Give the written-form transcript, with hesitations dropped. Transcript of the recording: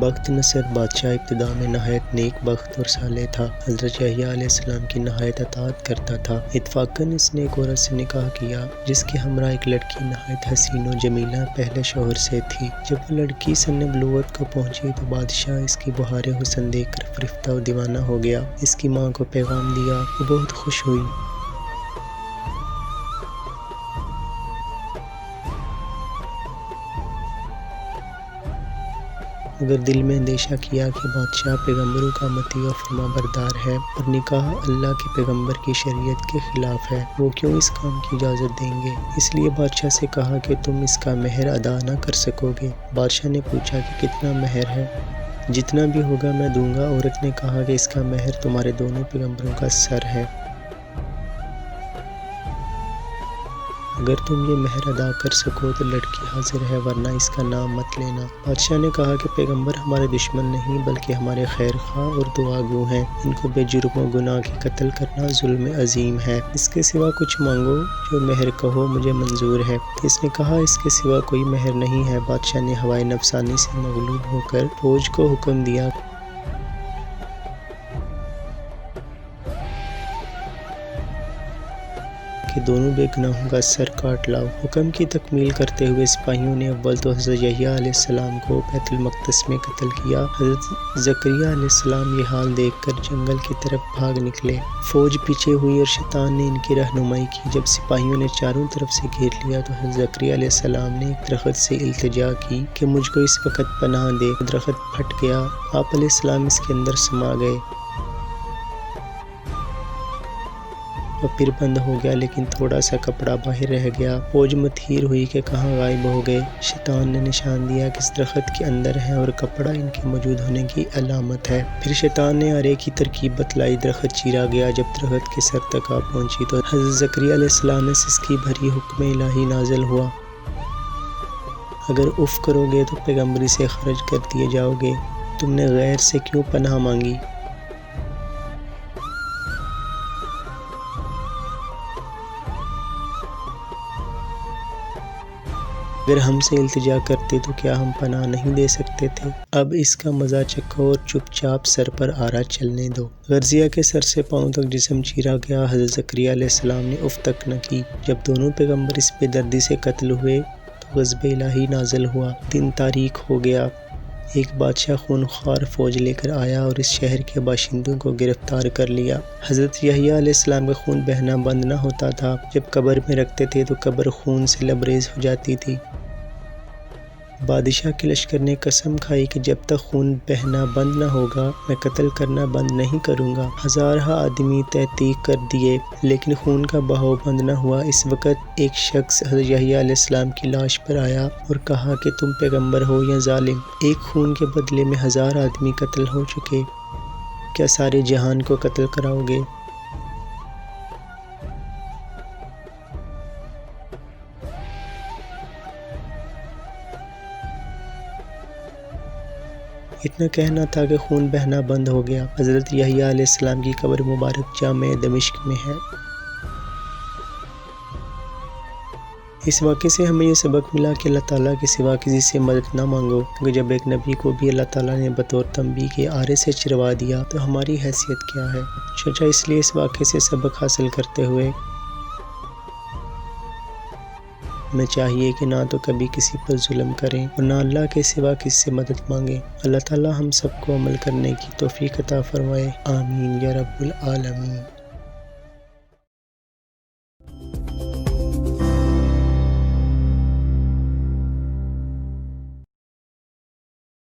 بخت نصر بادشاہ ابتدا میں نہایت نیک بخت اور صالح تھا۔ حضرت یحییٰ علیہ السلام کی نہایت اطاعت کرتا تھا۔ اتفاقاً اس نے ایک عورت سے نکاح کیا جس کے ہمراہ ایک لڑکی نہایت حسین و جمیلہ پہلے شوہر سے تھی۔ جب وہ لڑکی سن بلوغت کو پہنچی تو بادشاہ اس کی بہار حسن دیکھ کر فریفتہ و دیوانہ ہو گیا۔ اس کی ماں کو پیغام دیا، وہ بہت خوش ہوئی۔ مگر دل میں اندیشہ کیا کہ بادشاہ پیغمبروں کا مطیع و فرما بردار ہے اور نکاح اللہ کے پیغمبر کی شریعت کے خلاف ہے، وہ کیوں اس کام کی اجازت دیں گے؟ اس لیے بادشاہ سے کہا کہ تم اس کا مہر ادا نہ کر سکو گے۔ بادشاہ نے پوچھا کہ کتنا مہر ہے؟ جتنا بھی ہوگا میں دوں گا۔ عورت نے کہا کہ اس کا مہر تمہارے دونوں پیغمبروں کا سر ہے۔ اگر تم یہ مہر ادا کر سکو تو لڑکی حاضر ہے، ورنہ اس کا نام مت لینا۔ بادشاہ نے کہا کہ پیغمبر ہمارے دشمن نہیں بلکہ ہمارے خیر خواہ اور دعا گو ہیں، ان کو بے جرم و گناہ کے قتل کرنا ظلم عظیم ہے۔ اس کے سوا کچھ مانگو، جو مہر کہو مجھے منظور ہے۔ اس نے کہا اس کے سوا کوئی مہر نہیں ہے۔ بادشاہ نے ہوائے نفسانی سے مغلوب ہو کر فوج کو حکم دیا کہ دونوں بے گناہوں کا سر کاٹ لاؤ۔ حکم کی تکمیل کرتے ہوئے سپاہیوں نے اول تو حضرت یحییٰ علیہ السلام کو بیت المقدس میں قتل کیا۔ حضرت زکریا علیہ السلام یہ حال دیکھ کر جنگل کی طرف بھاگ نکلے۔ فوج پیچھے ہوئی اور شیطان نے ان کی رہنمائی کی۔ جب سپاہیوں نے چاروں طرف سے گھیر لیا تو حضرت زکریا علیہ السلام نے ایک درخت سے التجا کی کہ مجھ کو اس وقت پناہ دے۔ درخت پھٹ گیا، آپ علیہ السلام اس کے اندر سما گئے اور پھر بند ہو گیا، لیکن تھوڑا سا کپڑا باہر رہ گیا۔ فوج متحیر ہوئی کہ کہاں غائب ہو گئے۔ شیطان نے نشان دیا کہ اس درخت کے اندر ہیں اور کپڑا ان کے موجود ہونے کی علامت ہے۔ پھر شیطان نے آرے کی ترکیب بتلائی، درخت چیرا گیا۔ جب درخت کے سر تک آ پہنچی تو حضرت زکریا علیہ السلام نے سسکی بھری حکم الہی نازل ہوا، اگر اف کرو گے تو پیغمبری سے خارج کر دیے جاؤ گے۔ تم نے غیر سے کیوں پناہ مانگی؟ اگر ہم سے التجا کرتے تو کیا ہم پناہ نہیں دے سکتے تھے؟ اب اس کا مزہ چکھو اور چپ چاپ سر پر آرا چلنے دو۔ غرضیہ کے سر سے پاؤں تک جسم چیرا گیا۔ حضرت زکریا علیہ السلام نے اف تک نہ کی۔ جب دونوں پیغمبر اس بے دردی سے قتل ہوئے تو غضب الہی نازل ہوا، دن تاریک ہو گیا۔ ایک بادشاہ خونخوار فوج لے کر آیا اور اس شہر کے باشندوں کو گرفتار کر لیا۔ حضرت یحییٰ علیہ السلام کا خون بہنا بند نہ ہوتا تھا۔ جب قبر میں رکھتے تھے تو قبر خون سے لبریز ہو جاتی تھی۔ بادشاہ کے لشکر نے قسم کھائی کہ جب تک خون بہنا بند نہ ہوگا میں قتل کرنا بند نہیں کروں گا۔ ہزارہ آدمی تحقیق کر دیے لیکن خون کا بہاؤ بند نہ ہوا۔ اس وقت ایک شخص حضرت یحییٰ علیہ السلام کی لاش پر آیا اور کہا کہ تم پیغمبر ہو یا ظالم؟ ایک خون کے بدلے میں 1000 آدمی قتل ہو چکے، کیا سارے جہان کو قتل کراؤ گے؟ اتنا کہنا تھا کہ خون بہنا بند ہو گیا۔ حضرت یحییٰ علیہ السلام کی قبر مبارک جامع دمشق میں ہے۔ اس واقعے سے ہمیں یہ سبق ملا کہ اللہ تعالیٰ کے سوا کسی سے مدد نہ مانگو، کیونکہ جب ایک نبی کو بھی اللہ تعالیٰ نے بطور تنبیہ کے آرے سے چروا دیا تو ہماری حیثیت کیا ہے؟ چچا اس لیے اس واقعے سے سبق حاصل کرتے ہوئے ہمیں چاہیے کہ نہ تو کبھی کسی پر ظلم کریں اور نہ اللہ کے سوا کسی سے مدد مانگیں۔ اللہ تعالیٰ ہم سب کو عمل کرنے کی توفیق عطا فرمائے، آمین یا رب العالمین۔